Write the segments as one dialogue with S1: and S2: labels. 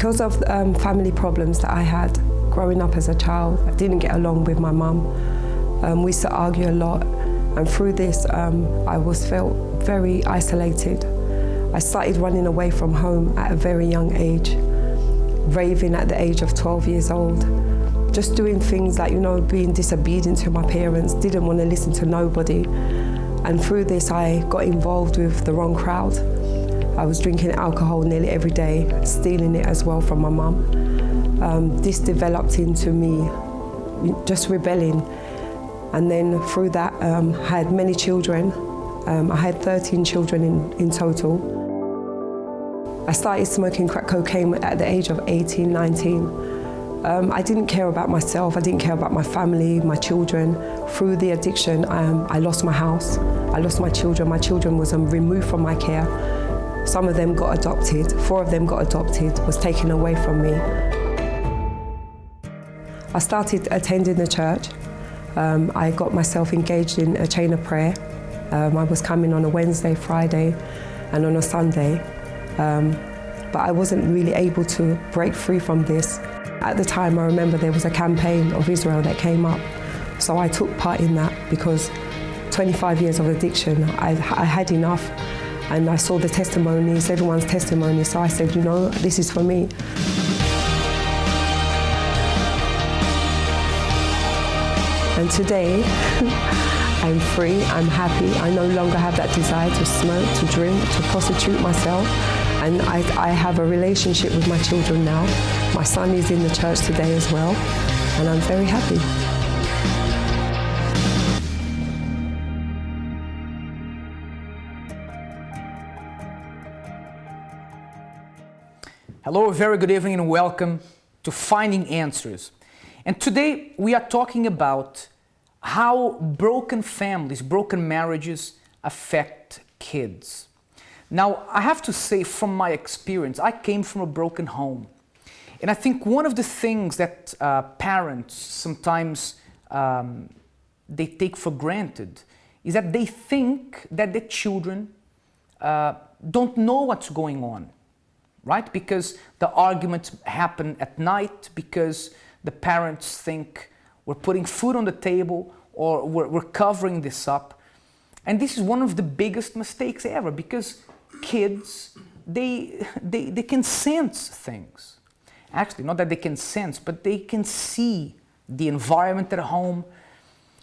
S1: Because of family problems that I had growing up as a child, I didn't get along with my mum. We used to argue a lot, and through this I felt very isolated. I started running away from home at a very young age, raving at the age of 12 years old, just doing things like, being disobedient to my parents, didn't want to listen to nobody. And through this I got involved with the wrong crowd. I was drinking alcohol nearly every day, stealing it as well from my mum. This developed into me just rebelling. And then through that, I had many children. I had 13 children in total. I started smoking crack cocaine at the age of 18, 19. I didn't care about myself, I didn't care about my family, my children. Through the addiction, I lost my house, I lost my children. My children was removed from my care. Some of them got adopted, 4 of them got adopted, was taken away from me. I started attending the church. I got myself engaged in a chain of prayer. I was coming on a Wednesday, Friday, and on a Sunday. But I wasn't really able to break free from this. At the time, I remember there was a campaign of Israel that came up. So I took part in that because 25 years of addiction, I had enough. And I saw the testimonies, everyone's testimony, so I said, this is for me. And today, I'm free, I'm happy. I no longer have that desire to smoke, to drink, to prostitute myself. And I have a relationship with my children now. My son is in the church today as well, and I'm very happy.
S2: Hello, a very good evening and welcome to Finding Answers. And today we are talking about how broken families, broken marriages affect kids. Now, I have to say from my experience, I came from a broken home. And I think one of the things that parents sometimes they take for granted is that they think that the children don't know what's going on. Right? Because the arguments happen at night, because the parents think we're putting food on the table or we're covering this up. And this is one of the biggest mistakes ever, because kids, they can sense things. Actually, not that they can sense, but they can see the environment at home.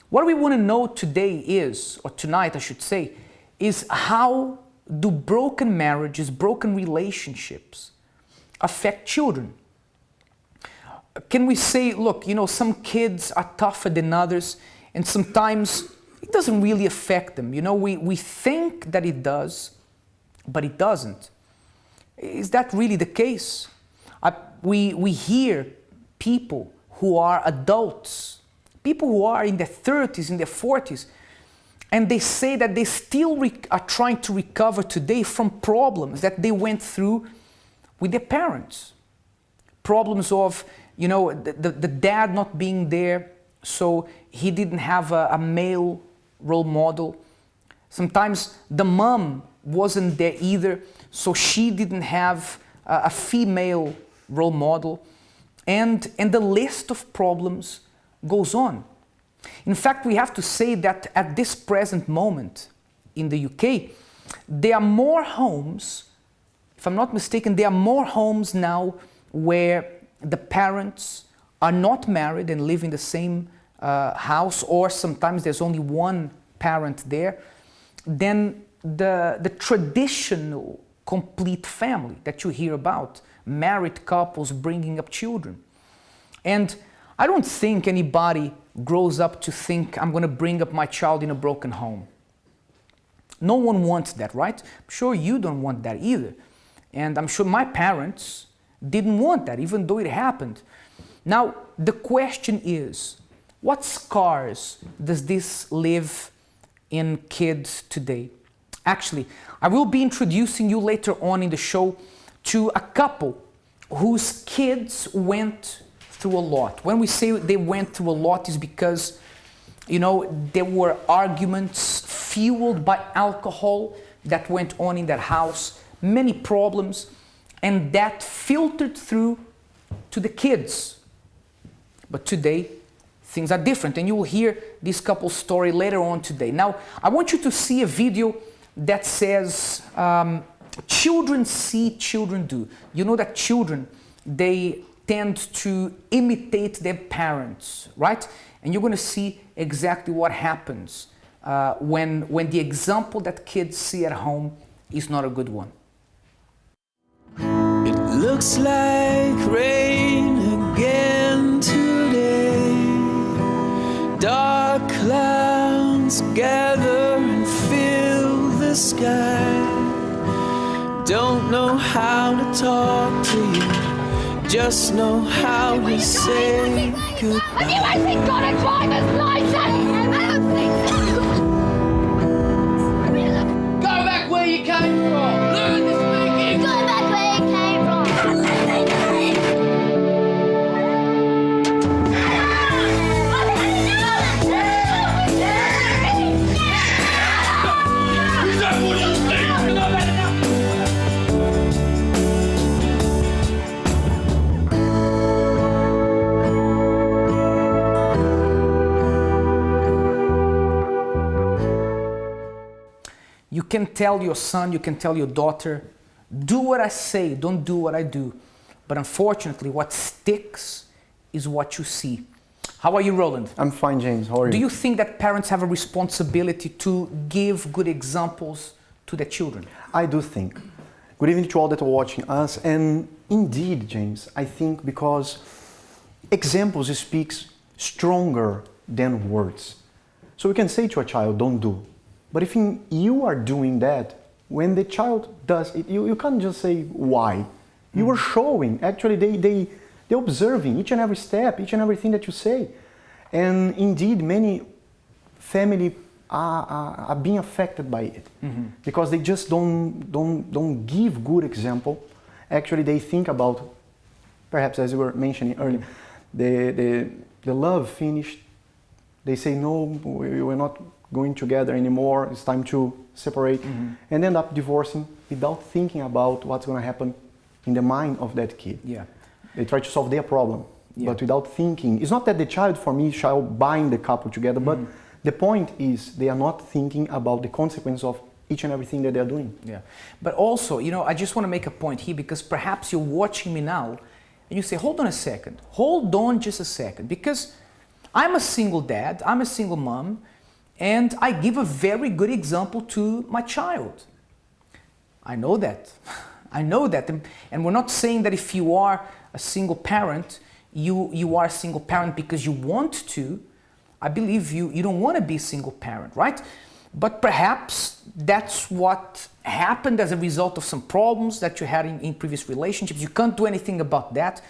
S2: What we want to know today is, or tonight I should say, is how do broken marriages, broken relationships affect children? Can we say, look, some kids are tougher than others, and sometimes it doesn't really affect them. We think that it does, but it doesn't. Is that really the case? We hear people who are adults, people who are in their 30s, in their 40s, and they say that they still are trying to recover today from problems that they went through with their parents. Problems of, the dad not being there, so he didn't have a male role model. Sometimes the mom wasn't there either, so she didn't have a female role model. And the list of problems goes on. In fact, we have to say that at this present moment in the UK, there are more homes, if I'm not mistaken, there are more homes now where the parents are not married and live in the same house, or sometimes there's only one parent there, than the traditional complete family that you hear about, married couples bringing up children. And I don't think anybody grows up to think, I'm going to bring up my child in a broken home. No one wants that, right? I'm sure you don't want that either. And I'm sure my parents didn't want that, even though it happened. Now, the question is, what scars does this leave in kids today? Actually, I will be introducing you later on in the show to a couple whose kids went through a lot. When we say they went through a lot, is because, there were arguments fueled by alcohol that went on in that house, many problems, and that filtered through to the kids. But today, things are different, and you will hear this couple's story later on today. Now, I want you to see a video that says, children see, children do. You know that children, they tend to imitate their parents, right? And you're going to see exactly what happens when the example that kids see at home is not a good one.
S3: It looks like rain again today. Dark clouds gather and fill the sky. Don't know how to talk to you, just know how to say goodbye.
S4: Have you actually got a driver's license? I don't think so.
S2: Go back where you came from. Learn to speak.
S4: Go back where you came from.
S2: You can tell your son, you can tell your daughter, do what I say, don't do what I do. But unfortunately, what sticks is what you see. How are you, Roland?
S5: I'm fine, James. How are you?
S2: Do you think that parents have a responsibility to give good examples to their children?
S5: I do think. Good evening to all that are watching us. And indeed, James, I think because examples speaks stronger than words. So we can say to a child, don't do. But if you are doing that, when the child does it, you can't just say why. You are showing. Actually, they're observing each and every step, each and everything that you say. And indeed, many families are being affected by it because they just don't give good example. Actually, they think about, perhaps as you were mentioning earlier, the love finished. They say, no, we're not going together anymore, it's time to separate, and end up divorcing without thinking about what's going to happen in the mind of that kid.
S2: Yeah.
S5: They try to solve their problem, but without thinking. It's not that the child, for me, shall bind the couple together, but the point is they are not thinking about the consequence of each and everything that they're doing.
S2: Yeah. But also, you know, I just want to make a point here because perhaps you're watching me now and you say, hold on a second, hold on just a second, because I'm a single dad, I'm a single mom, and I give a very good example to my child. I know that. I know that. And we're not saying that if you are a single parent, you are a single parent because you want to. I believe you don't want to be a single parent, right? But perhaps that's what happened as a result of some problems that you had in previous relationships. You can't do anything about that.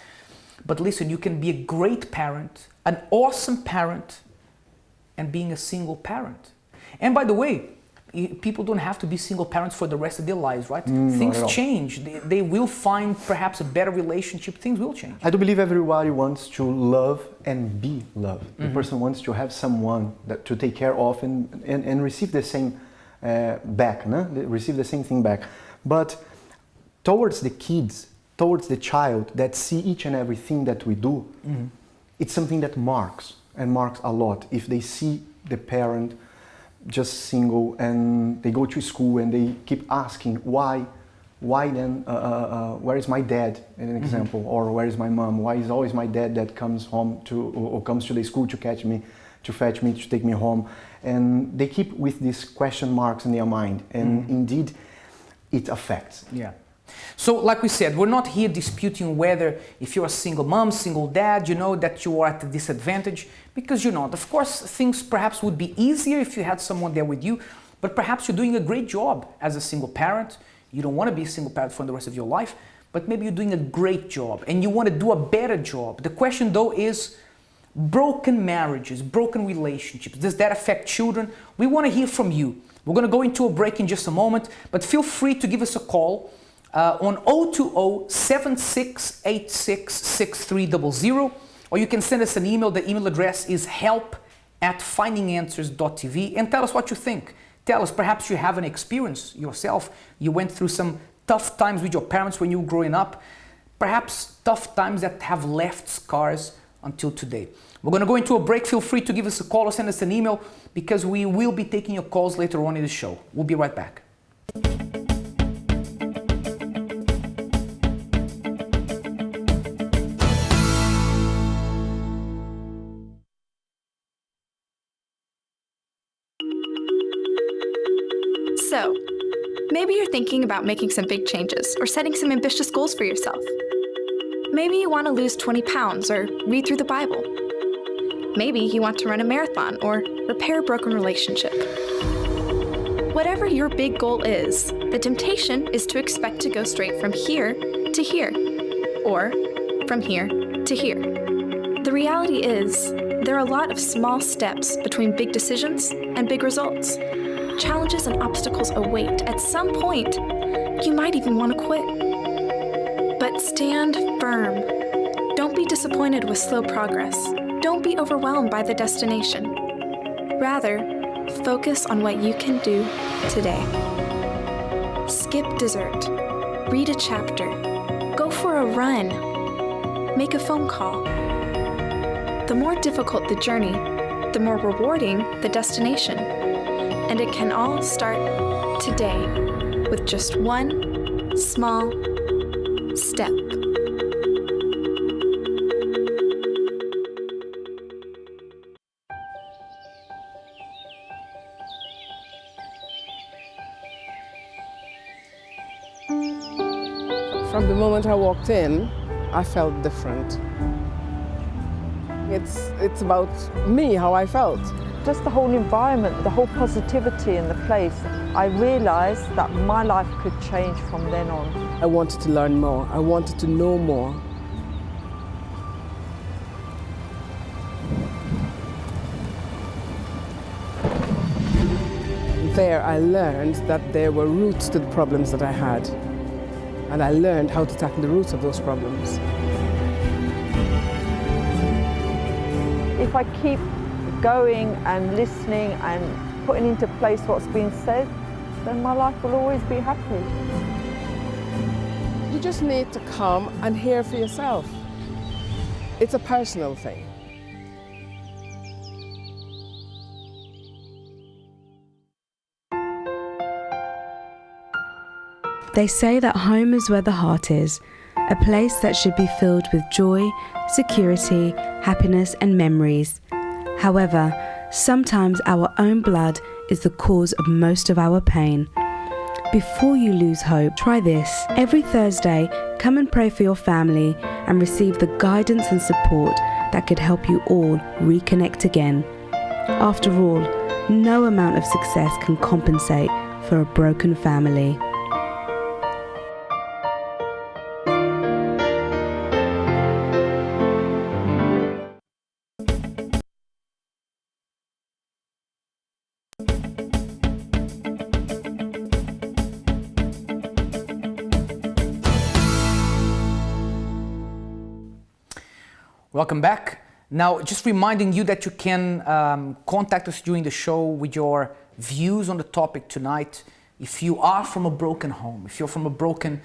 S2: But listen, you can be a great parent, an awesome parent, and being a single parent. And by the way, people don't have to be single parents for the rest of their lives, right? Things change. They will find perhaps a better relationship. Things will change.
S5: I do believe everybody wants to love and be loved. The person wants to have someone to take care of and receive the same back, no? Receive the same thing back. But towards the kids, towards the child that see each and everything that we do, it's something that marks a lot. If they see the parent just single and they go to school and they keep asking why then, where is my dad, in an example, or where is my mom? Why is always my dad that comes home or comes to the school to catch me, to fetch me, to take me home? And they keep with these question marks in their mind, and indeed it affects.
S2: Yeah. So like we said, we're not here disputing whether if you're a single mom, single dad, you know that you are at a disadvantage, because you're not. Of course, things perhaps would be easier if you had someone there with you, but perhaps you're doing a great job as a single parent. You don't want to be a single parent for the rest of your life, but maybe you're doing a great job and you want to do a better job. The question though is broken marriages, broken relationships. Does that affect children? We want to hear from you. We're going to go into a break in just a moment, but feel free to give us a call on 020-7686-6300, or you can send us an email. The email address is help@findinganswers.tv, and tell us what you think. Tell us, perhaps you have an experience yourself. You went through some tough times with your parents when you were growing up. perhaps tough times that have left scars until today. We're going to go into a break. Feel free to give us a call or send us an email because we will be taking your calls later on in the show. We'll be right back.
S6: So, maybe you're thinking about making some big changes or setting some ambitious goals for yourself. Maybe you want to lose 20 pounds or read through the Bible. Maybe you want to run a marathon or repair a broken relationship. Whatever your big goal is, the temptation is to expect to go straight from here to here, or from here to here. The reality is, there are a lot of small steps between big decisions and big results. Challenges and obstacles await. At some point, you might even want to quit. But stand firm. Don't be disappointed with slow progress. Don't be overwhelmed by the destination. Rather, focus on what you can do today. Skip dessert. Read a chapter. Go for a run. Make a phone call. The more difficult the journey, the more rewarding the destination. And it can all start today with just one small step.
S7: From the moment I walked in, I felt different. It's about me, how I felt.
S8: Just the whole environment, the whole positivity in the place, I realised that my life could change from then on.
S7: I wanted to learn more. I wanted to know more. There I learned that there were roots to the problems that I had. And I learned how to tackle the roots of those problems.
S8: If I keep going and listening and putting into place what's being said, then my life will always be happy.
S7: You just need to come and hear for yourself. It's a personal thing.
S9: They say that home is where the heart is, a place that should be filled with joy, security, happiness, and memories. However, sometimes our own blood is the cause of most of our pain. Before you lose hope, try this. Every Thursday, come and pray for your family and receive the guidance and support that could help you all reconnect again. After all, no amount of success can compensate for a broken family.
S2: Welcome back. Now, just reminding you that you can contact us during the show with your views on the topic tonight. If you are from a broken home, if you're from a broken,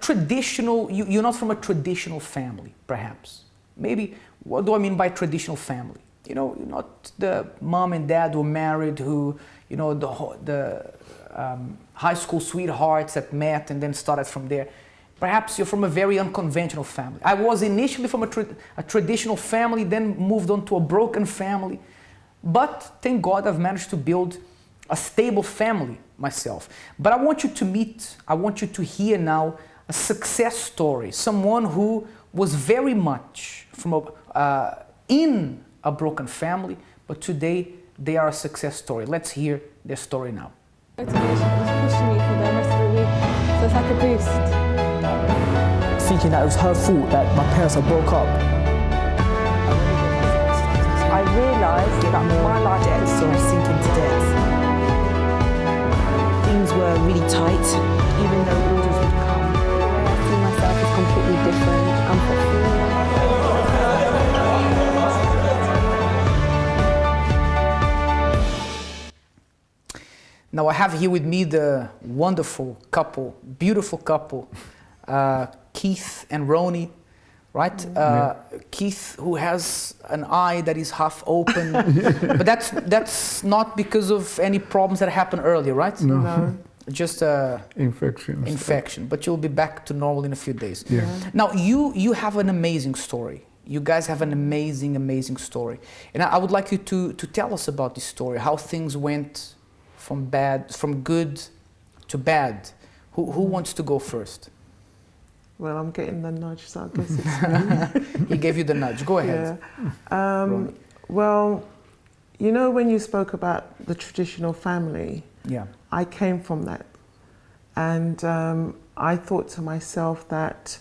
S2: traditional, you're not from a traditional family, perhaps. Maybe, what do I mean by traditional family? You know, you're not the mom and dad who are married, who, you know, the high school sweethearts that met and then started from there. Perhaps you're from a very unconventional family. I was initially from a traditional family, then moved on to a broken family. But thank God I've managed to build a stable family myself. But I want you to hear now a success story. Someone who was very much from in a broken family, but today they are a success story. Let's hear their story now.
S10: Motivation was pushing me for the rest of the week, so it's like a boost.
S11: Thinking that it was her fault that my parents had broke up.
S8: I realised that my life was
S12: sort of sinking to death. Things were really tight, even though orders would come.
S8: I see myself as completely different. I'm fulfilled.
S2: Now I have here with me the wonderful couple, beautiful couple, Keith and Ronie, right? Keith, who has an eye that is half open, but that's not because of any problems that happened earlier, right?
S13: No.
S2: Just
S13: infection.
S2: But you'll be back to normal in a few days.
S13: Yeah.
S2: Now you have an amazing story. You guys have an amazing story, and I would like you to tell us about this story. How things went from good to bad. Who wants to go first?
S14: Well, I'm getting the nudge, so I guess it's me.
S2: He gave you the nudge. Go ahead.
S14: Yeah. Well, you know, when you spoke about the traditional family, I came from that. And I thought to myself that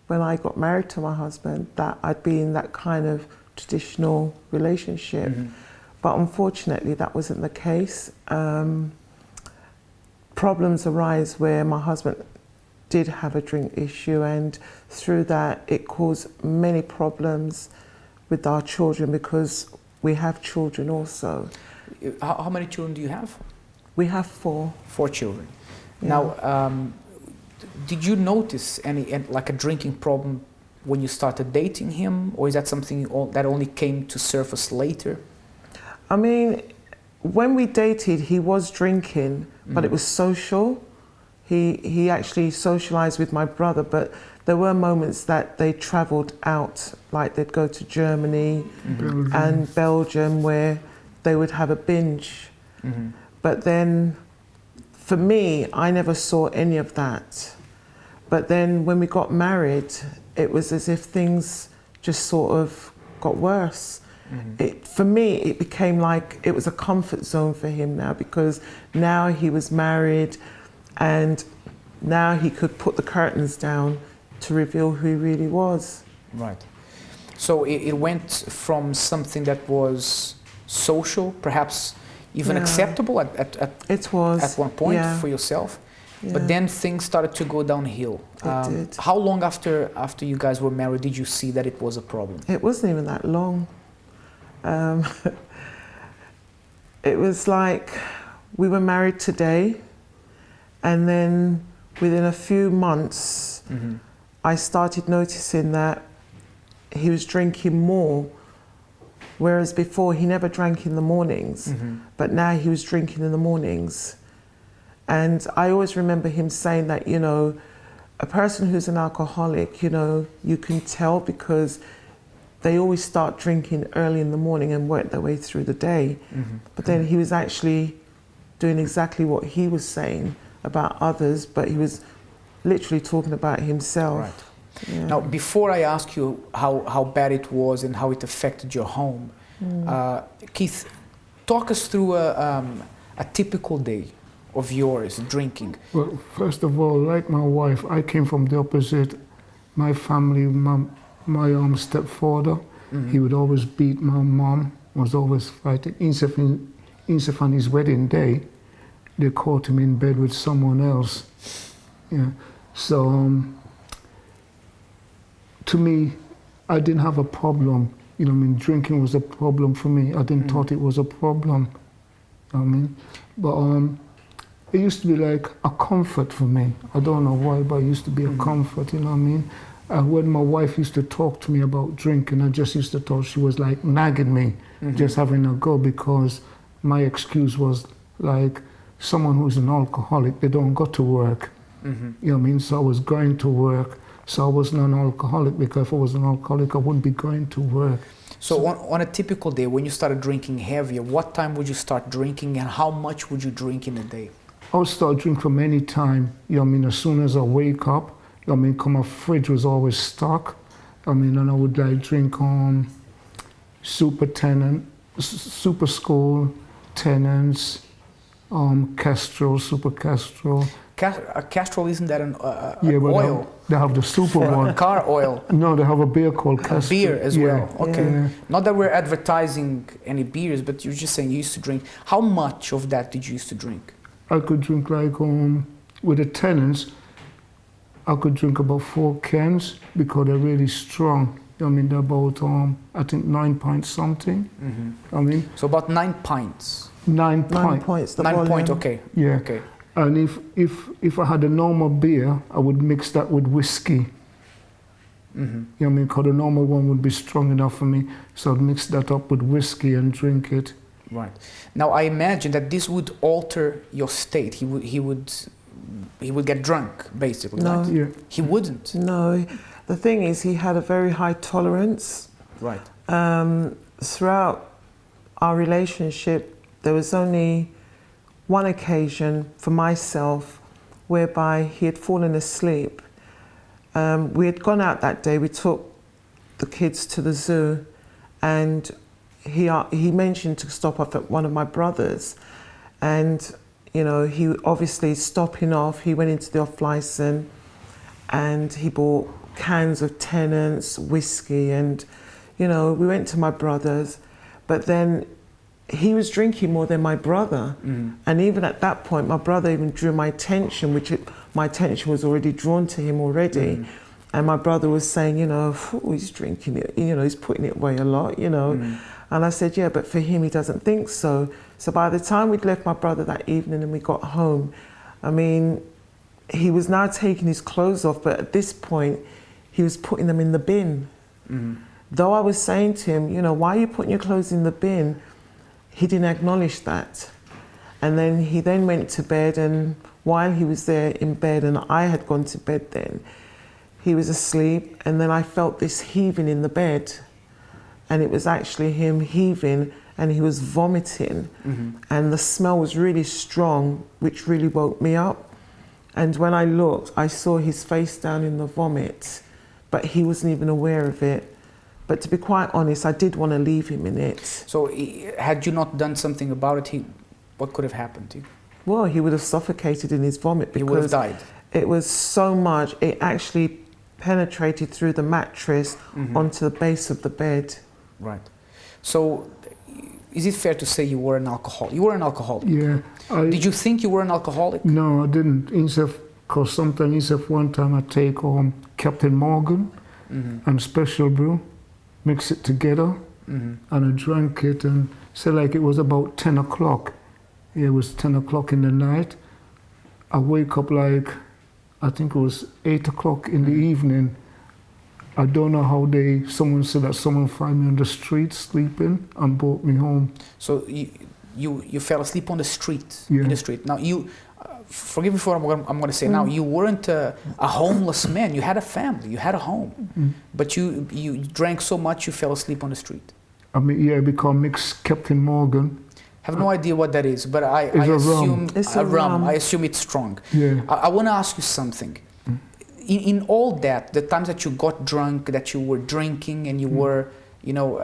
S14: when I got married to my husband, that I'd be in that kind of traditional relationship. But unfortunately, that wasn't the case. Problems arise where my husband did have a drink issue, and through that it caused many problems with our children, because we have children also.
S2: How many children do you have?
S14: We have 4.
S2: 4 children.
S14: Yeah.
S2: Now, did you notice any like a drinking problem when you started dating him, or is that something that only came to surface later?
S14: I mean, when we dated, he was drinking, but it was social. He actually socialized with my brother, but there were moments that they traveled out, like they'd go to Germany and Belgium, where they would have a binge. But then, for me, I never saw any of that. But then when we got married, it was as if things just sort of got worse. For me, it became like it was a comfort zone for him now, because now he was married and now he could put the curtains down to reveal who he really was.
S2: Right. So it went from something that was social, perhaps even acceptable at one point for yourself, but then things started to go downhill.
S14: It did.
S2: How long after you guys were married did you see that it was a problem?
S14: It wasn't even that long. It was like we were married today, and then within a few months, I started noticing that he was drinking more, whereas before he never drank in the mornings, but now he was drinking in the mornings. And I always remember him saying that, you know, a person who's an alcoholic, you know, you can tell because they always start drinking early in the morning and work their way through the day. But then he was actually doing exactly what he was saying about others, but he was literally talking about himself.
S2: Right.
S14: Yeah.
S2: Now, before I ask you how bad it was and how it affected your home, Keith, talk us through a typical day of yours drinking.
S13: Well, first of all, like my wife, I came from the opposite. My family, my stepfather, he would always beat my mom, was always fighting. Insef on his wedding day, they caught him in bed with someone else. Yeah. So to me, I didn't have a problem. You know, I mean, drinking was a problem for me. I didn't thought it was a problem. I mean, but it used to be like a comfort for me. I don't know why, but it used to be a comfort. You know what I mean? When my wife used to talk to me about drinking, I just used to thought she was like nagging me, just having a go, because my excuse was like, someone who's an alcoholic, they don't go to work. You know what I mean? So I was going to work. So I was not an alcoholic, because if I was an alcoholic, I wouldn't be going to work.
S2: So on a typical day, when you started drinking heavier, what time would you start drinking and how much would you drink in a day?
S13: I would start drinking from any time. You know what I mean? As soon as I wake up, you know what I mean? 'Cause my fridge was always stocked. I mean, and I would like drink Super School, Tenants, Castrol, Super Castrol.
S2: Castrol, isn't that an
S13: yeah, but
S2: oil?
S13: They have the super one.
S2: Car oil.
S13: No, they have a beer called Castrol.
S2: Beer as well. Okay.
S13: Yeah.
S2: Not that we're advertising any beers, but you're just saying you used to drink. How much of that did you used to drink?
S13: I could drink like with the Tenants, I could drink about 4 cans because they're really strong. I mean, they're about I think 9 pints something. I mean,
S2: so about 9 pints.
S13: 9
S14: points.
S2: 9 point. Okay.
S13: Yeah.
S2: Okay.
S13: And if I had a normal beer, I would mix that with whiskey. You know what I mean? Because the normal one would be strong enough for me. So I'd mix that up with whiskey and drink it.
S2: Right. Now I imagine that this would alter your state. He would get drunk, basically.
S14: No.
S2: Right?
S13: Yeah.
S2: He wouldn't.
S14: No. The thing is, he had a very high tolerance.
S2: Right.
S14: Throughout our relationship, there was only one occasion for myself whereby he had fallen asleep. We had gone out that day. We took the kids to the zoo, and he mentioned to stop off at one of my brothers, and you know, he obviously stopping off. He went into the off license, and he bought cans of Tennant's whiskey, and you know, we went to my brother's, but then he was drinking more than my brother. And even at that point, my brother even drew my attention, my attention was already drawn to him already. And my brother was saying, you know, he's drinking it, you know, he's putting it away a lot, you know. And I said, yeah, but for him, he doesn't think so. So by the time we'd left my brother that evening and we got home, I mean, he was now taking his clothes off, but at this point, he was putting them in the bin. Though I was saying to him, you know, why are you putting your clothes in the bin? He didn't acknowledge that. And then he then went to bed, and while he was there in bed and I had gone to bed then, he was asleep, and then I felt this heaving in the bed. And it was actually him heaving, and he was vomiting. And the smell was really strong, which really woke me up. And when I looked, I saw his face down in the vomit, but he wasn't even aware of it. But to be quite honest, I did want to leave him in it.
S2: So had you not done something about it, what could have happened to you?
S14: Well, he would have suffocated in his vomit, because
S2: he would have died.
S14: It was so much, it actually penetrated through the mattress onto the base of the bed.
S2: Right. So is it fair to say you were an alcoholic? You were an alcoholic.
S13: Yeah.
S2: Did you think you were an alcoholic?
S13: No, I didn't. Because sometimes, one time I take Captain Morgan and Special Brew, mix it together, and I drank it, and say like it was about 10 o'clock. Yeah, it was 10 o'clock in the night. I wake up like, I think it was 8 o'clock in the evening. I don't know how someone said that someone found me on the street sleeping and brought me home.
S2: So you fell asleep on the street,
S13: Yeah.
S2: in the street. Now you, forgive me for what I'm going to say now, you weren't a homeless man, you had a family, you had a home, but you drank so much you fell asleep on the street.
S13: I mean, yeah, because mixed Captain Morgan.
S2: I have no idea what that is, but I assume
S14: it's a rum.
S2: I assume it's strong.
S13: Yeah.
S2: I want to ask you something. In all that, the times that you got drunk, that you were drinking and you were, you know,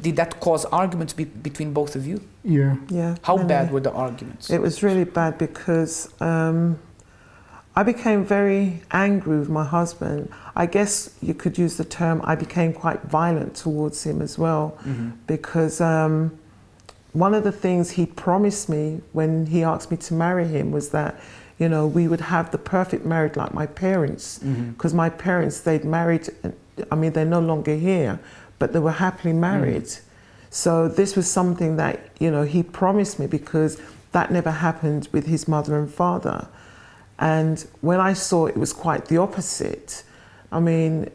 S2: did that cause arguments between both of you?
S13: Yeah.
S14: Yeah.
S2: How bad were the arguments?
S14: It was really bad, because I became very angry with my husband. I guess you could use the term, I became quite violent towards him as well, because one of the things he promised me when he asked me to marry him was that, you know, we would have the perfect marriage like my parents, because my parents, they'd married, I mean, they're no longer here, but they were happily married. So this was something that, you know, he promised me, because that never happened with his mother and father. And when I saw it was quite the opposite, I mean,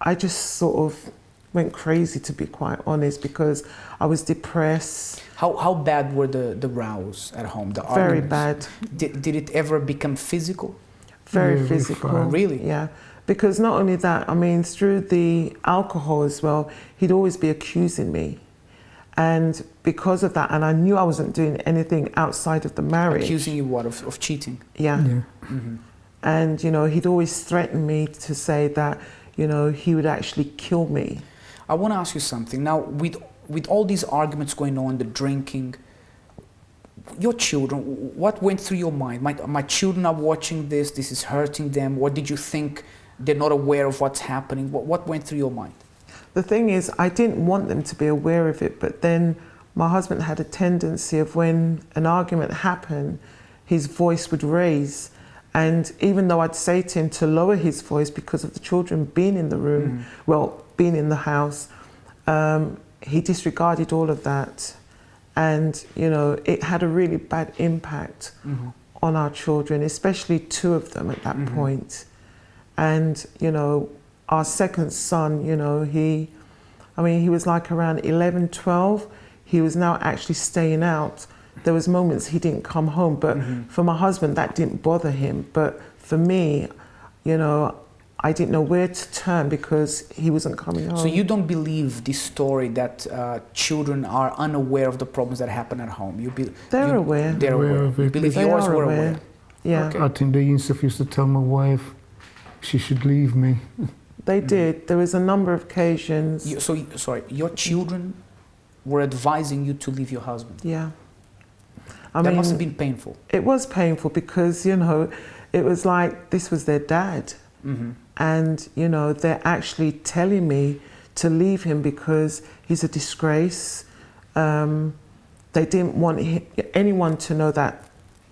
S14: I just sort of went crazy, to be quite honest, because I was depressed.
S2: How bad were the rows at home, the
S14: Very
S2: arguments?
S14: bad.
S2: Did it ever become physical?
S14: Very physical.
S2: Really?
S14: Yeah. Because not only that, I mean, through the alcohol as well, he'd always be accusing me. And because of that, and I knew I wasn't doing anything outside of the marriage.
S2: Accusing you what, of cheating?
S14: Yeah. And, you know, he'd always threaten me to say that, you know, he would actually kill me.
S2: I want to ask you something. Now, with all these arguments going on, the drinking, your children, what went through your mind? My children are watching this is hurting them. What did you think? They're not aware of what's happening. What went through your mind?
S14: The thing is, I didn't want them to be aware of it, but then my husband had a tendency of, when an argument happened, his voice would raise. And even though I'd say to him to lower his voice because of the children being in the room, well, being in the house, he disregarded all of that. And, you know, it had a really bad impact on our children, especially two of them at that point. And, you know, our second son, you know, he was like around 11, 12. He was now actually staying out. There was moments he didn't come home, but for my husband, that didn't bother him. But for me, you know, I didn't know where to turn because he wasn't coming home.
S2: So you don't believe this story that children are unaware of the problems that happen at home?
S14: They're aware.
S2: They're aware.
S13: Of it.
S2: You believe
S14: They
S2: yours
S14: are
S2: were
S14: aware.
S2: aware?
S14: Yeah.
S2: Okay.
S13: I think they used to tell my wife she should leave me.
S14: They did. There was a number of occasions.
S2: Sorry, your children were advising you to leave your husband?
S14: Yeah.
S2: That must have been painful.
S14: It was painful because, you know, it was like this was their dad. And, you know, they're actually telling me to leave him because he's a disgrace. They didn't want anyone to know that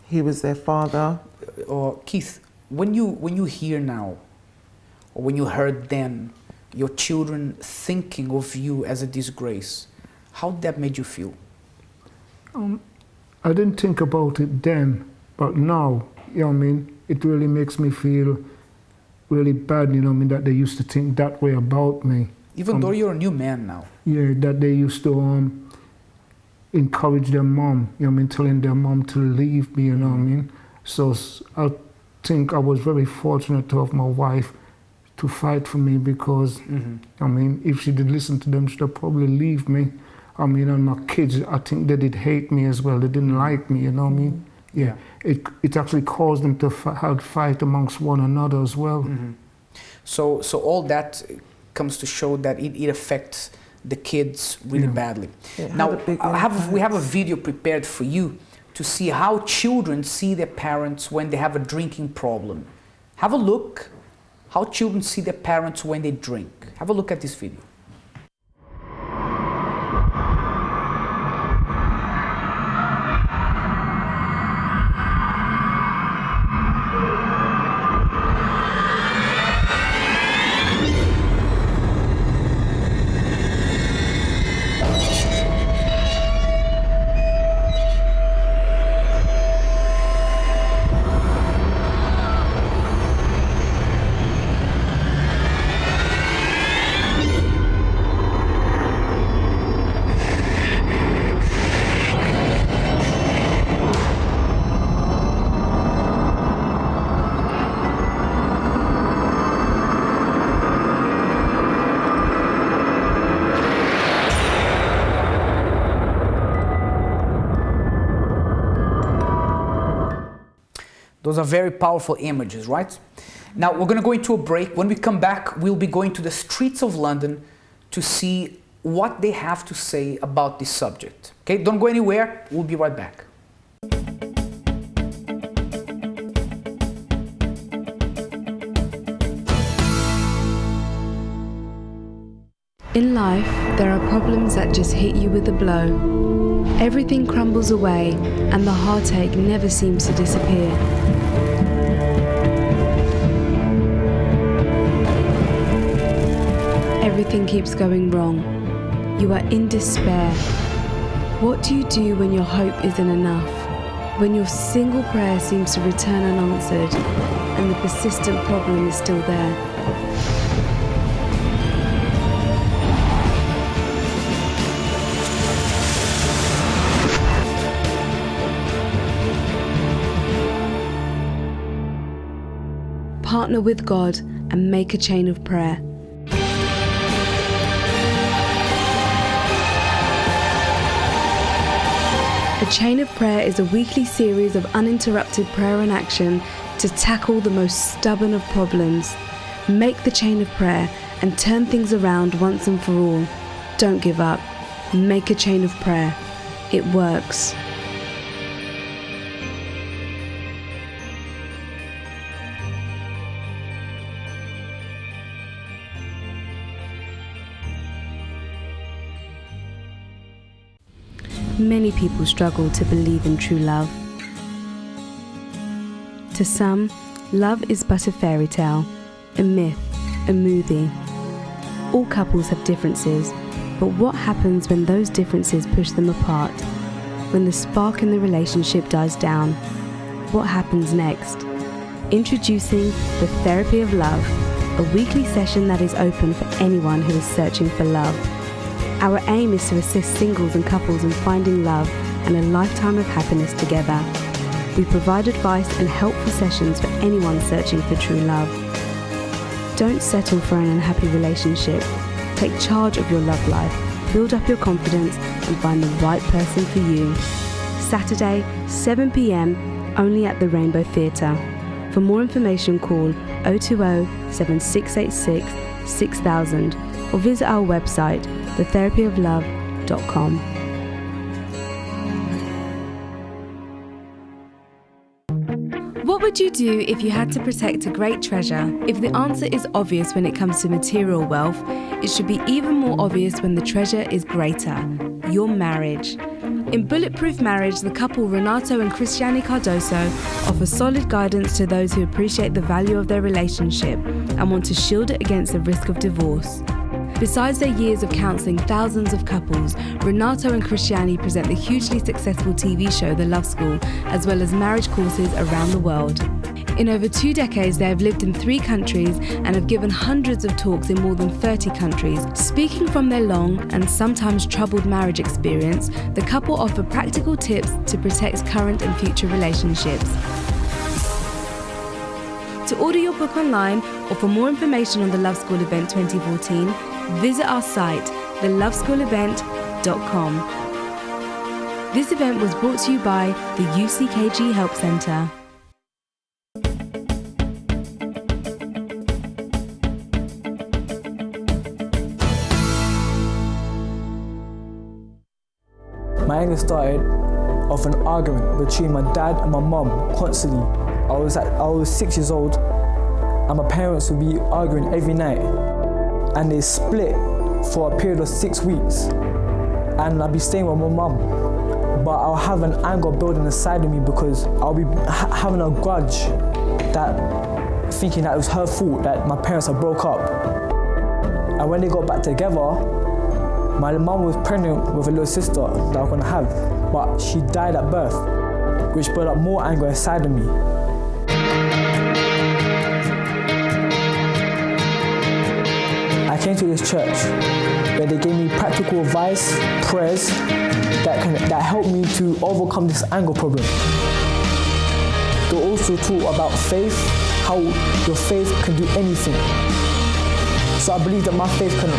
S14: he was their father.
S2: Or Keith, when you hear now, or when you heard then, your children thinking of you as a disgrace, how that made you feel?
S13: I didn't think about it then, but now, you know what I mean, it really makes me feel really bad, you know what I mean, that they used to think that way about me.
S2: Even though you're a new man now.
S13: Yeah, that they used to encourage their mom, you know what I mean, telling their mom to leave me, you know what I mean. So I think I was very fortunate to have my wife to fight for me because, I mean, if she did listen to them, she'd probably leave me. I mean, and my kids, I think they did hate me as well. They didn't like me, you know what I mean? Yeah. It actually caused them to have fight amongst one another as well.
S2: So all that comes to show that it affects the kids really badly. Now, we have a video prepared for you to see how children see their parents when they have a drinking problem. Have a look how children see their parents when they drink. Have a look at this video. Those are very powerful images, right? Now we're going to go into a break. When we come back, we'll be going to the streets of London to see what they have to say about this subject. Okay, don't go anywhere. We'll be right back.
S9: In life, there are problems that just hit you with a blow. Everything crumbles away and the heartache never seems to disappear. Everything keeps going wrong. You are in despair. What do you do when your hope isn't enough? When your single prayer seems to return unanswered and the persistent problem is still there? Partner with God and make a chain of prayer. A Chain of Prayer is a weekly series of uninterrupted prayer and action to tackle the most stubborn of problems. Make the chain of prayer and turn things around once and for all. Don't give up. Make a chain of prayer. It works. Many people struggle to believe in true love. To some, love is but a fairy tale, a myth, a movie. All couples have differences, but what happens when those differences push them apart? When the spark in the relationship dies down, what happens next? Introducing the Therapy of Love, a weekly session that is open for anyone who is searching for love. Our aim is to assist singles and couples in finding love and a lifetime of happiness together. We provide advice and helpful sessions for anyone searching for true love. Don't settle for an unhappy relationship. Take charge of your love life, build up your confidence and find the right person for you. Saturday, 7 p.m, only at the Rainbow Theatre. For more information, call 020 7686 6000 or visit our website, thetherapyoflove.com. What would you do if you had to protect a great treasure? If the answer is obvious when it comes to material wealth, it should be even more obvious when the treasure is greater: your marriage. In Bulletproof Marriage, the couple Renato and Cristiane Cardoso offer solid guidance to those who appreciate the value of their relationship and want to shield it against the risk of divorce. Besides their years of counselling thousands of couples, Renato and Cristiane present the hugely successful TV show The Love School, as well as marriage courses around the world. In over 2 decades, they have lived in 3 countries and have given hundreds of talks in more than 30 countries. Speaking from their long and sometimes troubled marriage experience, the couple offer practical tips to protect current and future relationships. To order your book online or for more information on the Love School event 2014, visit our site, theloveschoolevent.com. This event was brought to you by the UCKG Help Centre.
S11: My anger started off an argument between my dad and my mum constantly. I was 6 years old and my parents would be arguing every night, and they split for a period of 6 weeks, and I'd be staying with my mum, but I'll have an anger building inside of me because I'll be having a grudge, that thinking that it was her fault that my parents had broke up. And when they got back together, my mum was pregnant with a little sister that I was gonna have, but she died at birth, which built up more anger inside of me. I came to this church where they gave me practical advice, prayers that helped me to overcome this anger problem. They also taught about faith, how your faith can do anything. So I believe that my faith can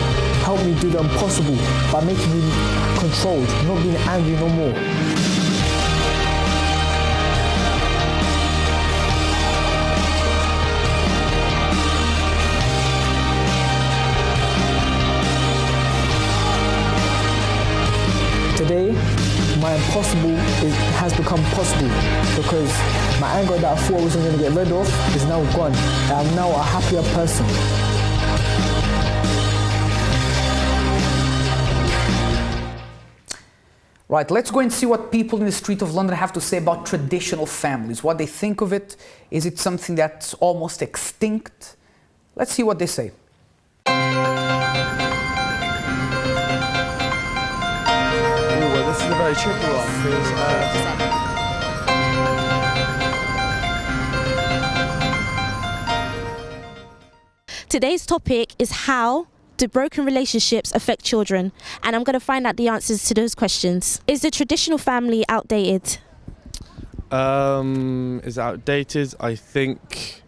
S11: help me do the impossible by making me controlled, not being angry no more. Today, my impossible has become possible because my anger that I thought I wasn't going to get rid of is now gone. I am now a happier person.
S2: Right, let's go and see what people in the street of London have to say about traditional families, what they think of it. Is it something that's almost extinct? Let's see what they say.
S15: This is a very tricky one because
S16: today's topic is how do broken relationships affect children? And I'm going to find out the answers to those questions. Is the traditional family outdated?
S15: Is it outdated? I think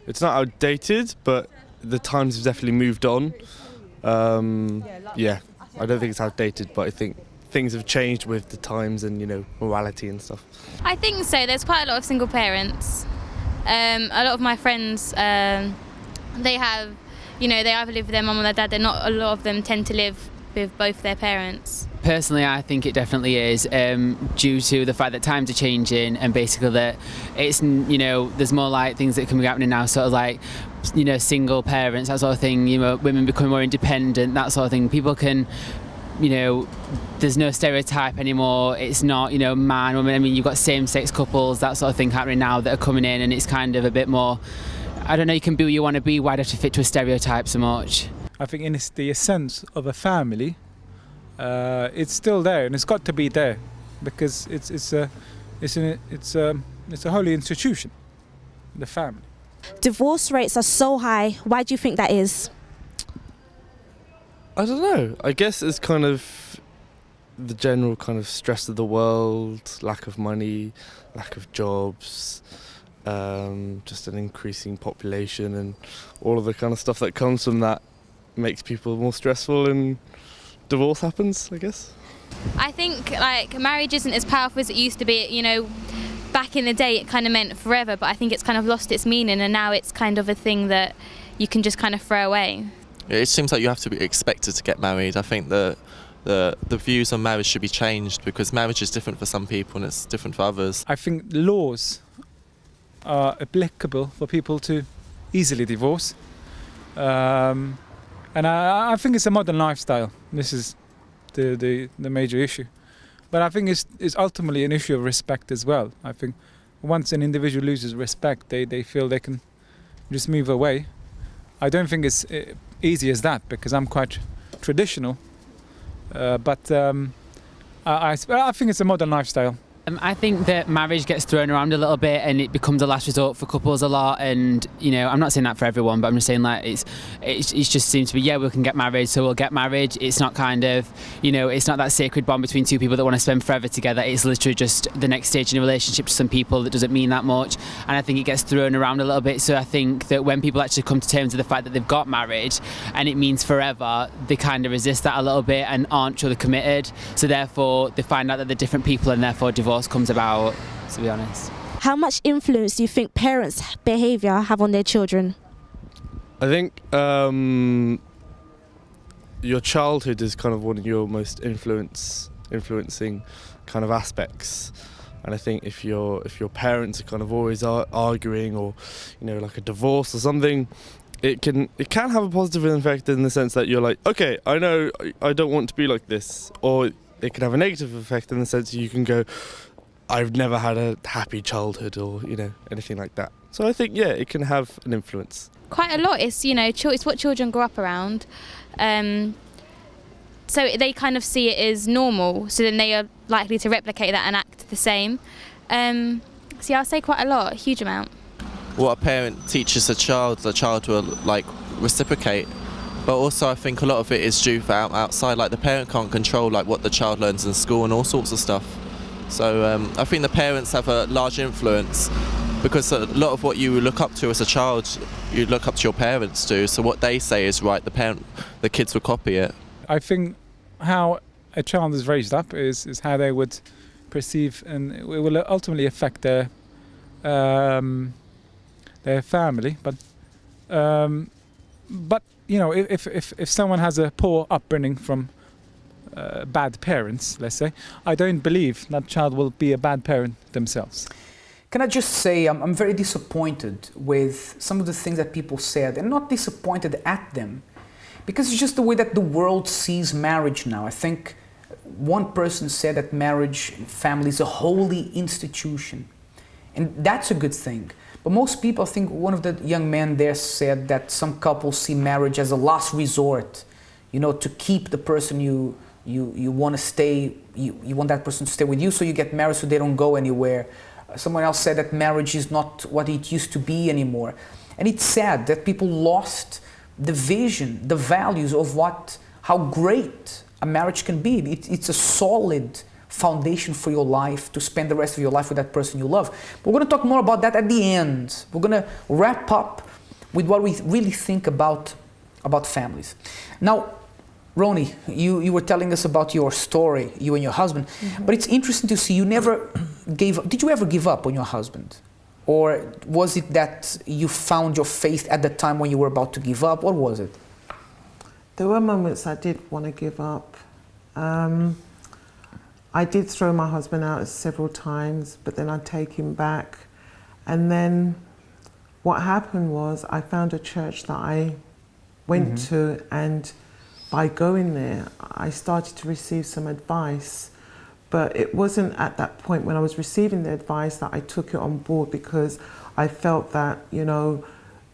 S15: it's not outdated, but the times have definitely moved on. Yeah, I don't think it's outdated, but I think things have changed with the times and, you know, morality and stuff.
S17: I think so. There's quite a lot of single parents. A lot of my friends, they have, you know, they either live with their mum or their dad. A lot of them tend to live with both their parents.
S18: Personally, I think it definitely is, due to the fact that times are changing and basically that it's, you know, there's more like things that can be happening now, sort of like, you know, single parents, that sort of thing, you know, women becoming more independent, that sort of thing. People can, you know, there's no stereotype anymore. It's not, you know, man, woman. I mean, you've got same-sex couples, that sort of thing happening now that are coming in, and it's kind of a bit more, I don't know, you can be who you want to be. Why do you have to fit to a stereotype so much?
S19: I think in the essence of a family, it's still there, and it's got to be there because it's a holy institution, the family.
S16: Divorce rates are so high. Why do you think that is?
S15: I don't know. I guess it's kind of the general kind of stress of the world, lack of money, lack of jobs, just an increasing population, and all of the kind of stuff that comes from that makes people more stressful, and divorce happens, I guess.
S17: I think like marriage isn't as powerful as it used to be. You know, back in the day it kind of meant forever, but I think it's kind of lost its meaning, and now it's kind of a thing that you can just kind of throw away.
S20: It seems like you have to be expected to get married. I think the views on marriage should be changed, because marriage is different for some people and it's different for others.
S19: I think laws are applicable for people to easily divorce. And I think it's a modern lifestyle. This is the major issue. But I think it's ultimately an issue of respect as well. I think once an individual loses respect, they feel they can just move away. I don't think it's easy as that, because I'm quite traditional. But I think it's a modern lifestyle.
S18: I think that marriage gets thrown around a little bit and it becomes a last resort for couples a lot, and you know, I'm not saying that for everyone, but I'm just saying like it just seems to be, yeah, we can get married, so we'll get married. It's not kind of, you know, it's not that sacred bond between two people that want to spend forever together. It's literally just the next stage in a relationship to some people that doesn't mean that much, and I think it gets thrown around a little bit. So I think that when people actually come to terms with the fact that they've got married and it means forever, they kind of resist that a little bit and aren't truly committed. So therefore they find out that they're different people, and therefore divorce comes about, to be honest.
S16: How much influence do you think parents' behaviour have on their children?
S15: I think your childhood is kind of one of your most influencing kind of aspects. And I think if your parents are kind of always arguing, or you know, like a divorce or something, it can have a positive effect in the sense that you're like, okay, I know I don't want to be like this. Or it can have a negative effect in the sense that you can go, I've never had a happy childhood, or you know, anything like that. So I think, yeah, it can have an influence.
S17: Quite a lot. It's, you know, it's what children grow up around. So they kind of see it as normal, so then they are likely to replicate that and act the same. So yeah, I'll say quite a lot, a huge amount.
S20: What a parent teaches the child will like reciprocate. But also I think a lot of it is due for outside, like the parent can't control like what the child learns in school and all sorts of stuff. So I think the parents have a large influence, because a lot of what you look up to as a child, you look up to your parents too. So what they say is right, the kids will copy it.
S19: I think how a child is raised up is how they would perceive, and it will ultimately affect their family. But you know, if someone has a poor upbringing from bad parents, let's say, I don't believe that child will be a bad parent themselves.
S2: Can I just say I'm very disappointed with some of the things that people said, and not disappointed at them, because it's just the way that the world sees marriage now. I think one person said that marriage and family is a holy institution, and that's a good thing. But most people, I think one of the young men there said that some couples see marriage as a last resort, you know, to keep the person you want to stay, you want that person to stay with you, so you get married so they don't go anywhere. Someone else said that marriage is not what it used to be anymore. And it's sad that people lost the vision, the values of how great a marriage can be. It's a solid foundation for your life, to spend the rest of your life with that person you love. We're going to talk more about that at the end. We're going to wrap up with what we really think about families. Now, Ronie, you were telling us about your story, you and your husband, but it's interesting to see you never gave up. Did you ever give up on your husband? Or was it that you found your faith at the time when you were about to give up? What was it?
S14: There were moments I did want to give up. I did throw my husband out several times, but then I'd take him back. And then what happened was I found a church that I went to, and by going there, I started to receive some advice. But it wasn't at that point when I was receiving the advice that I took it on board, because I felt that, you know,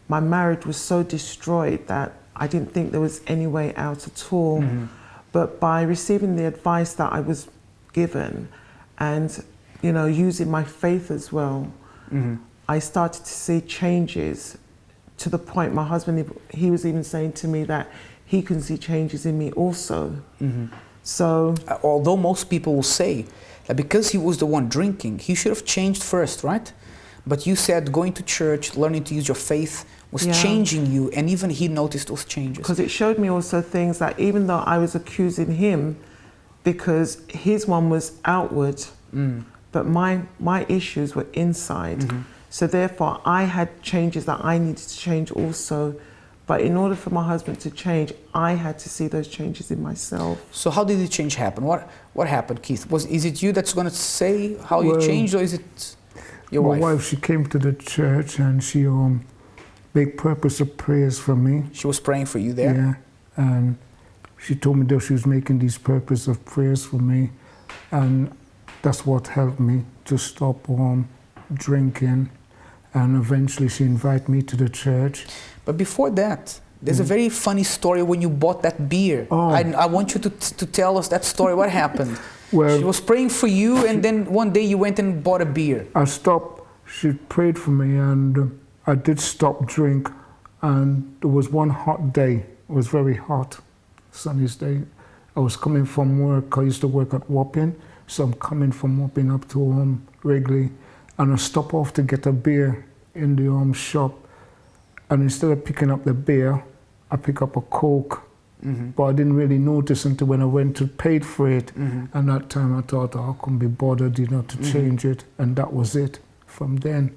S14: my marriage was so destroyed that I didn't think there was any way out at all. But by receiving the advice that I was given, and you know, using my faith as well, I started to see changes to the point my husband, he was even saying to me that he can see changes in me also. So,
S2: although most people will say that because he was the one drinking, he should have changed first, right? But you said going to church, learning to use your faith was changing you, and even he noticed those changes.
S14: Because it showed me also things that even though I was accusing him, because his one was outward, but my issues were inside. So therefore, I had changes that I needed to change also. But in order for my husband to change, I had to see those changes in myself.
S2: So how did the change happen? What happened, Keith? Is it you that's going to say how you changed, or is it your wife?
S13: My wife, she came to the church and she made purpose of prayers for me.
S2: She was praying for you there?
S13: Yeah, and she told me that she was making these purpose of prayers for me, and that's what helped me to stop drinking. And eventually she invited me to the church.
S2: But before that, there's a very funny story when you bought that beer. I want you to tell us that story. What happened?
S13: Well,
S2: she was praying for you, and then one day you went and bought a beer.
S13: I stopped. She prayed for me, and I did stop drink. And there was one hot day. It was very hot, sunny day. I was coming from work. I used to work at Wapping, so I'm coming from Wapping up to Wrigley. And I stopped off to get a beer in the shop. And instead of picking up the beer, I pick up a Coke. But I didn't really notice until when I went to pay for it. And that time I thought, I couldn't be bothered, to change it. And that was it from then.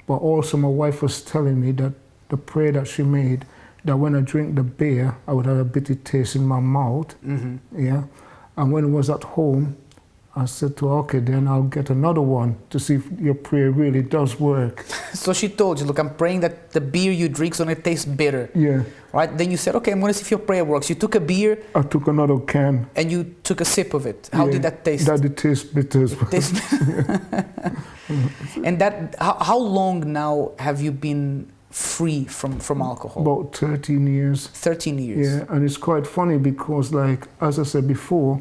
S13: But also my wife was telling me that the prayer that she made, that when I drink the beer, I would have a bitter taste in my mouth. Yeah. And when I was at home, I said to her, okay, then I'll get another one to see if your prayer really does work.
S2: So she told you, look, I'm praying that the beer you drink is going to taste bitter.
S13: Yeah.
S2: Right? Then you said, okay, I'm going to see if your prayer works. You took a beer.
S13: I took another can.
S2: And you took a sip of it. How did that taste?
S13: That did taste bitter.
S2: And that, how long now have you been free from alcohol?
S13: About 13 years.
S2: 13 years.
S13: Yeah, and it's quite funny because, like, as I said before,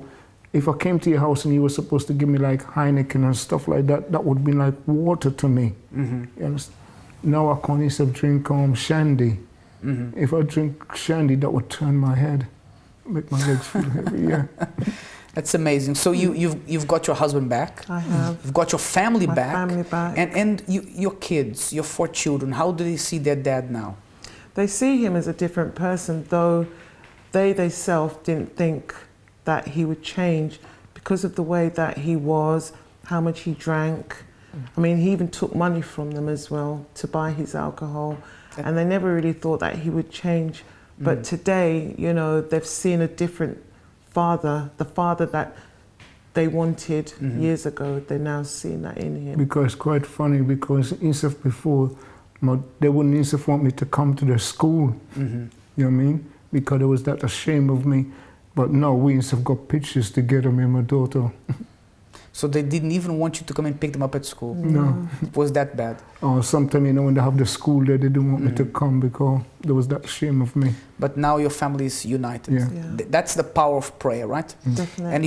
S13: if I came to your house and you were supposed to give me like Heineken and stuff like that, that would be like water to me. You understand? Now I can't even drink shandy. If I drink shandy, that would turn my head, make my legs feel heavy. Yeah.
S2: That's amazing. So you've got your husband back.
S14: I have.
S2: You've got your family
S14: My
S2: back.
S14: family back.
S2: And your kids, your 4 children. How do they see their dad now?
S14: They see him as a different person, though they themselves didn't think that he would change because of the way that he was, how much he drank. I mean, he even took money from them as well to buy his alcohol, and they never really thought that he would change. But today, they've seen a different father, the father that they wanted years ago. They're now seeing that in him.
S13: Because it's quite funny, because instead of before, they wouldn't instead want me to come to their school. You know what I mean? Because there was that shame of me. But no, we have got pictures together, me and my daughter.
S2: So they didn't even want you to come and pick them up at school?
S13: No.
S2: Was that bad?
S13: Oh, sometimes, when they have the school there, they didn't want me to come because there was that shame of me.
S2: But now your family is united.
S13: Yeah.
S2: That's the power of prayer, right?
S14: Definitely.
S2: And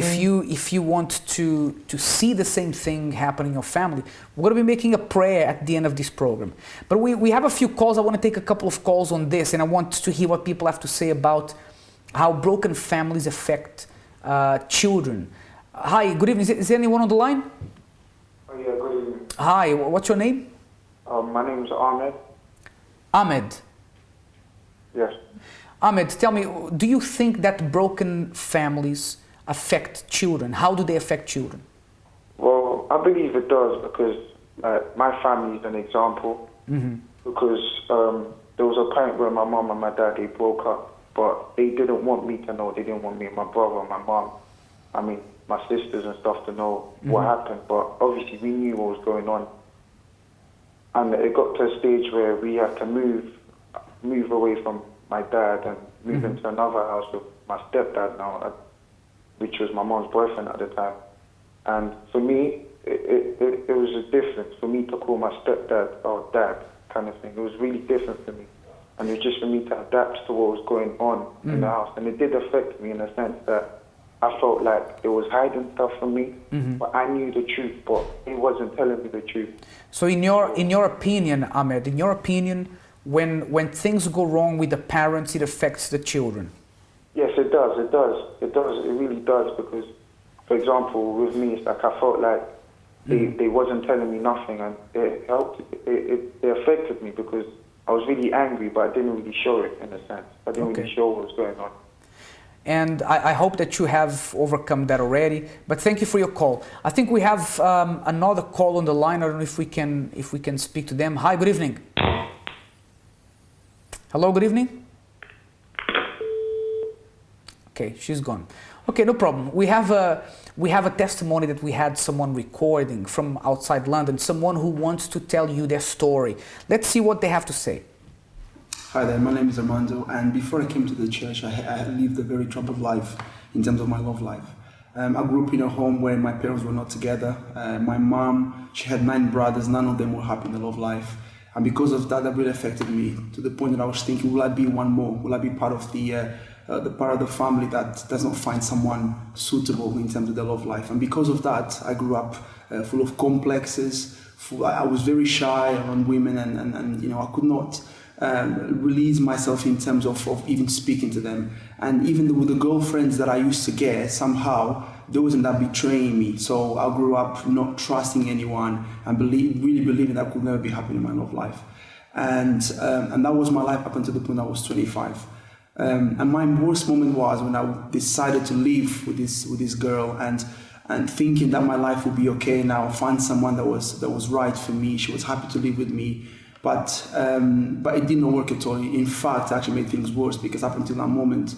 S2: if you want to see the same thing happen in your family, we're going to be making a prayer at the end of this program. But we have a few calls. I want to take a couple of calls on this, and I want to hear what people have to say about how broken families affect children. Hi, good evening. Is there anyone on the line?
S21: Oh, yeah, good evening.
S2: Hi, what's your name?
S21: My name is Ahmed.
S2: Ahmed.
S21: Yes.
S2: Ahmed, tell me, do you think that broken families affect children? How do they affect children?
S21: Well, I believe it does because my family is an example. Because there was a point where my mom and my dad, they broke up. But they didn't want me to know. They didn't want me and my brother and my mom, my sisters and stuff to know what happened. But obviously we knew what was going on. And it got to a stage where we had to move away from my dad and move into another house with my stepdad now, which was my mom's boyfriend at the time. And for me, it was a difference for me to call my stepdad or dad kind of thing. It was really different for me. And it was just for me to adapt to what was going on in the house. And it did affect me in a sense that I felt like it was hiding stuff from me, but I knew the truth, but it wasn't telling me the truth.
S2: So in your opinion, Ahmed, in your opinion, when things go wrong with the parents, it affects the children?
S21: Yes, it does. It really does, because, for example, with me, it's like I felt like they wasn't telling me nothing, and it helped. It affected me because I was really angry, but I didn't really show it, in a sense. I didn't really show what was going on.
S2: And I hope that you have overcome that already. But thank you for your call. I think we have another call on the line. I don't know if we can speak to them. Hi, good evening. Hello, good evening. Okay, she's gone. Okay, no problem. We have a testimony that we had someone recording from outside London, someone who wants to tell you their story. Let's see what they have to say.
S1: Hi there, my name is Armando, and before I came to the church, I had lived a very troubled life in terms of my love life. I grew up in a home where my parents were not together. My mom, she had 9 brothers, none of them were happy in the love life. And because of that, that really affected me to the point that I was thinking, will I be one more? Will I be part of the part of the family that does not find someone suitable in terms of their love life? And because of that, I grew up full of complexes. I was very shy around women, and you know, I could not release myself in terms of even speaking to them. And even with the girlfriends that I used to get, somehow those ended up betraying me. So I grew up not trusting anyone and really believing that I could never be happy in my love life. And that was my life up until the point I was 25. And my worst moment was when I decided to leave with this girl, and thinking that my life would be okay now, find someone that was right for me. She was happy to live with me. But it didn't work at all. In fact, it actually made things worse, because up until that moment,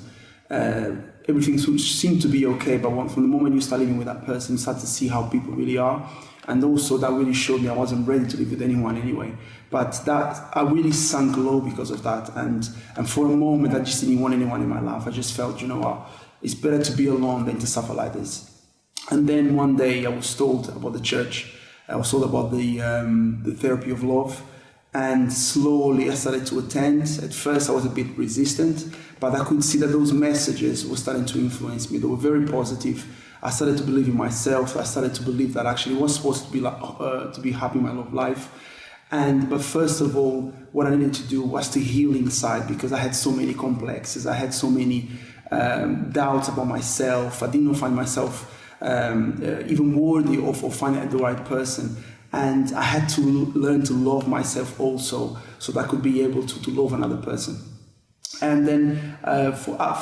S1: everything seemed to be okay. But from the moment you start living with that person, you start to see how people really are. And also that really showed me I wasn't ready to live with anyone anyway. But that I really sunk low because of that. And for a moment, I just didn't want anyone in my life. I just felt, you know what, it's better to be alone than to suffer like this. And then one day I was told about the church. I was told about the therapy of love. And slowly I started to attend. At first I was a bit resistant, but I could see that those messages were starting to influence me. They were very positive. I started to believe in myself. I started to believe that actually I was supposed to be happy in my love life. But first of all, what I needed to do was to heal inside, because I had so many complexes. I had so many doubts about myself. I did not find myself even worthy of finding the right person. And I had to learn to love myself also, so that I could be able to love another person. And then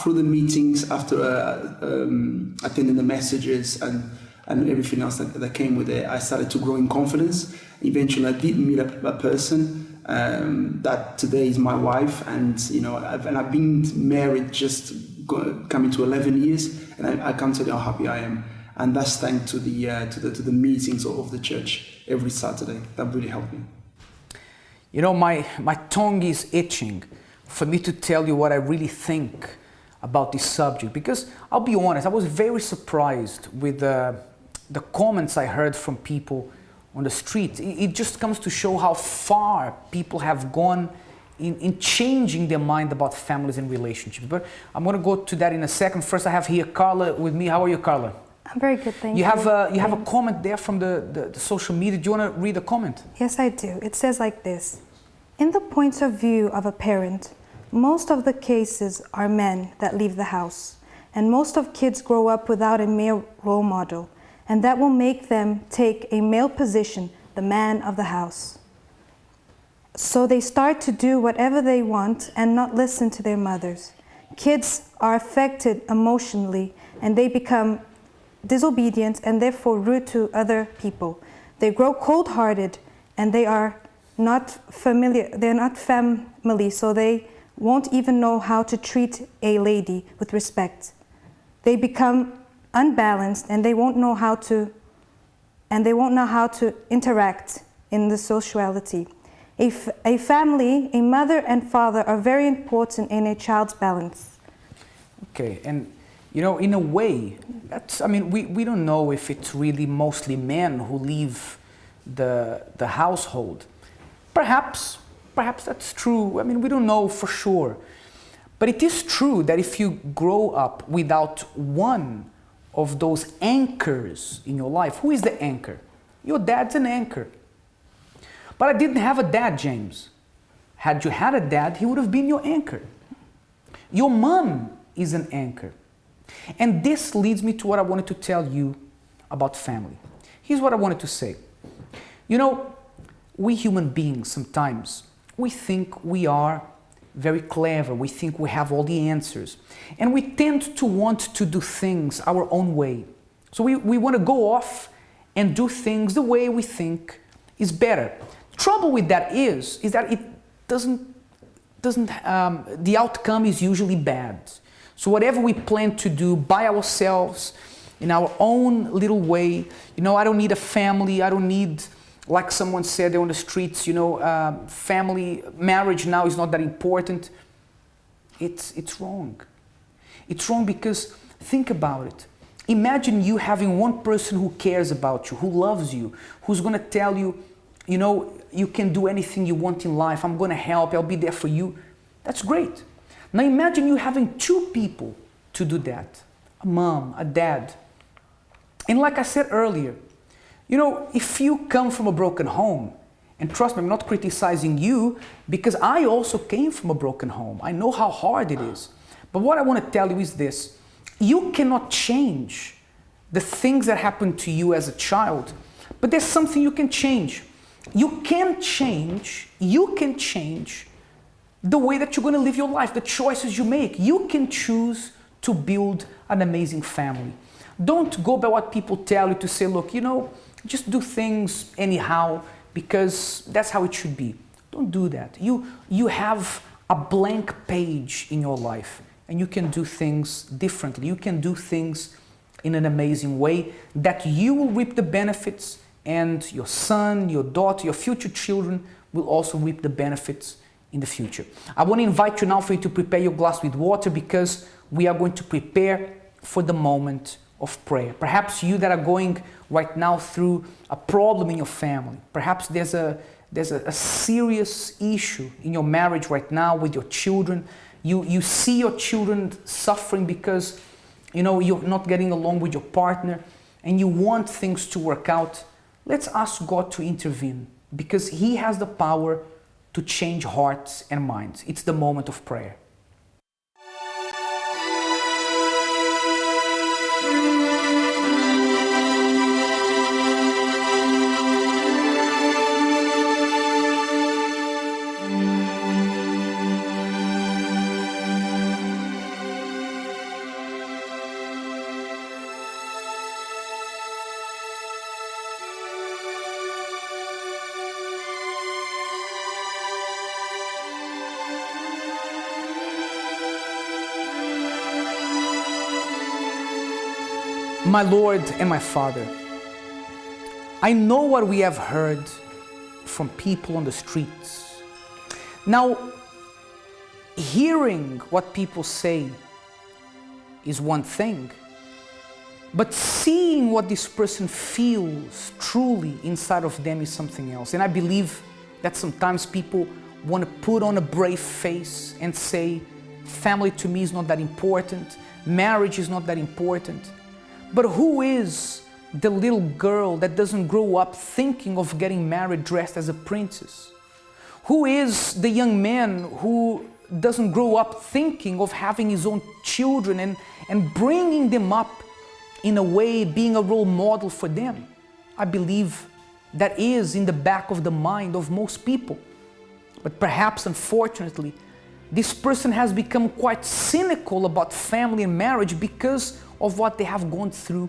S1: through the meetings, after attending the messages and everything else that came with it, I started to grow in confidence. Eventually, I did meet a person that today is my wife, and you know, I've been married just coming to 11 years, and I can't tell you how happy I am. And that's thanks to the meetings of the church every Saturday. That really helped me.
S2: You know, my tongue is itching for me to tell you what I really think about this subject, because I'll be honest, I was very surprised with the comments I heard from people on the street. It just comes to show how far people have gone in changing their mind about families and relationships. But I'm going to go to that in a second. First, I have here Carla with me. How are you, Carla?
S22: I'm very good, thank you.
S2: You have a comment there from the social media. Do you want to read the comment?
S22: Yes, I do. It says like this. In the point of view of a parent, most of the cases are men that leave the house, and most of kids grow up without a male role model, and that will make them take a male position, the man of the house. So they start to do whatever they want and not listen to their mothers. Kids are affected emotionally, and they become disobedient and therefore rude to other people. They grow cold-hearted, and they are not familiar. They're not family, so they won't even know how to treat a lady with respect. They become unbalanced, and they won't know how to interact in the sociality. A family, a mother and father are very important in a child's balance.
S2: Okay, and you know, in a way, we don't know if it's really mostly men who leave the household. Perhaps that's true. I mean, we don't know for sure. But it is true that if you grow up without one of those anchors in your life. Who is the anchor? Your dad's an anchor. But I didn't have a dad, James. Had you had a dad, he would have been your anchor. Your mom is an anchor. And this leads me to what I wanted to tell you about family. Here's what I wanted to say. You know, we human beings sometimes, we think we are very clever. We think we have all the answers. And we tend to want to do things our own way. So we want to go off and do things the way we think is better. The trouble with that is that it the outcome is usually bad. So whatever we plan to do by ourselves, in our own little way, you know, I don't need a family, I don't need, like someone said on the streets, you know, family, marriage now is not that important. It's wrong. It's wrong because, think about it. Imagine you having one person who cares about you, who loves you, who's going to tell you, you know, you can do anything you want in life, I'm going to help, I'll be there for you. That's great. Now imagine you having two people to do that. A mom, a dad. And like I said earlier, you know, if you come from a broken home, and trust me, I'm not criticizing you because I also came from a broken home. I know how hard it is. But what I want to tell you is this. You cannot change the things that happened to you as a child, but there's something you can change. You can change the way that you're going to live your life, the choices you make. You can choose to build an amazing family. Don't go by what people tell you to say, look, you know, just do things anyhow because that's how it should be. Don't do that. You have a blank page in your life and you can do things differently. You can do things in an amazing way that you will reap the benefits, and your son, your daughter, your future children will also reap the benefits in the future. I want to invite you now for you to prepare your glass with water because we are going to prepare for the moment of prayer. Perhaps you that are going right now through a problem in your family. Perhaps there's a serious issue in your marriage right now with your children. You see your children suffering because, you know, you're not getting along with your partner and you want things to work out. Let's ask God to intervene because He has the power to change hearts and minds. It's the moment of prayer. My Lord and my Father, I know what we have heard from people on the streets. Now, hearing what people say is one thing, but seeing what this person feels truly inside of them is something else. And I believe that sometimes people want to put on a brave face and say, family to me is not that important, marriage is not that important. But who is the little girl that doesn't grow up thinking of getting married dressed as a princess? Who is the young man who doesn't grow up thinking of having his own children and bringing them up in a way, being a role model for them? I believe that is in the back of the mind of most people. But perhaps, unfortunately, this person has become quite cynical about family and marriage because of what they have gone through.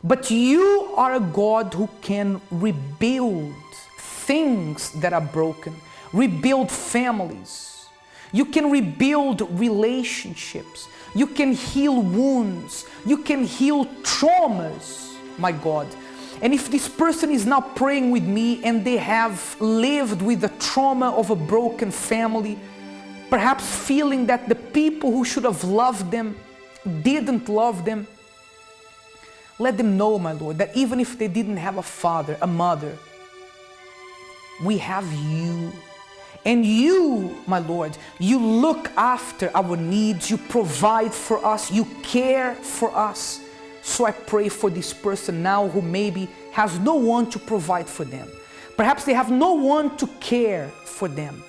S2: But you are a God who can rebuild things that are broken, rebuild families. You can rebuild relationships. You can heal wounds. You can heal traumas, my God. And if this person is now praying with me and they have lived with the trauma of a broken family, perhaps feeling that the people who should have loved them didn't love them, let them know, my Lord, that even if they didn't have a father, a mother, we have you. And you, my Lord, you look after our needs, you provide for us, you care for us. So I pray for this person now who maybe has no one to provide for them. Perhaps they have no one to care for them,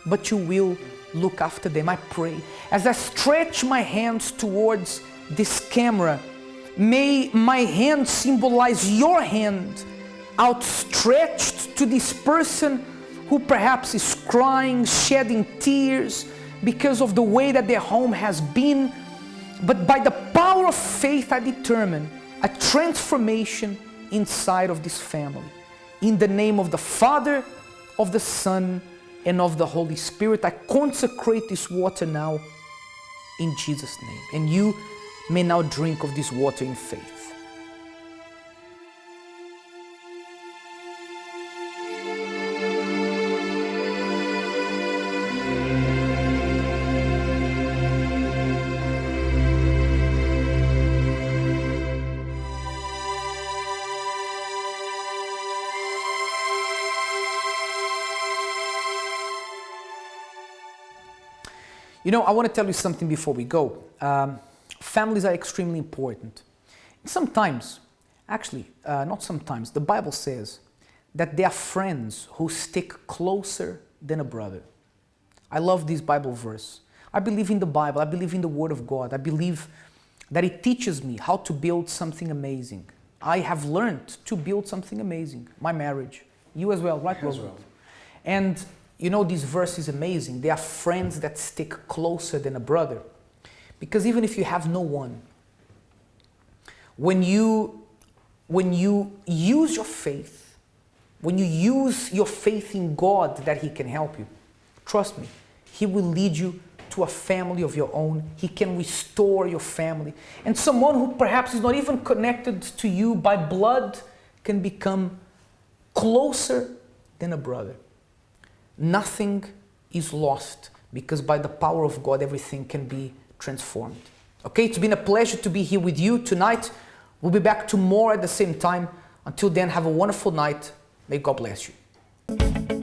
S2: but you will look after them. I pray. As I stretch my hands towards this camera, may my hand symbolize your hand outstretched to this person who perhaps is crying, shedding tears because of the way that their home has been. But by the power of faith, I determine a transformation inside of this family. In the name of the Father, of the Son, and of the Holy Spirit, I consecrate this water now in Jesus' name. And you may now drink of this water in faith. You know, I want to tell you something before we go. Families are extremely important. Sometimes, actually, not sometimes, the Bible says that there are friends who stick closer than a brother. I love this Bible verse. I believe in the Bible. I believe in the Word of God. I believe that it teaches me how to build something amazing. I have learned to build something amazing. My marriage. You as well, right, Robert? Well. And you know, this verse is amazing. There are friends that stick closer than a brother. Because even if you have no one, when you use your faith, when you use your faith in God that He can help you, trust me, He will lead you to a family of your own. He can restore your family. And someone who perhaps is not even connected to you by blood can become closer than a brother. Nothing is lost because by the power of God, everything can be transformed. Okay, it's been a pleasure to be here with you tonight. We'll be back tomorrow at the same time. Until then, have a wonderful night. May God bless you.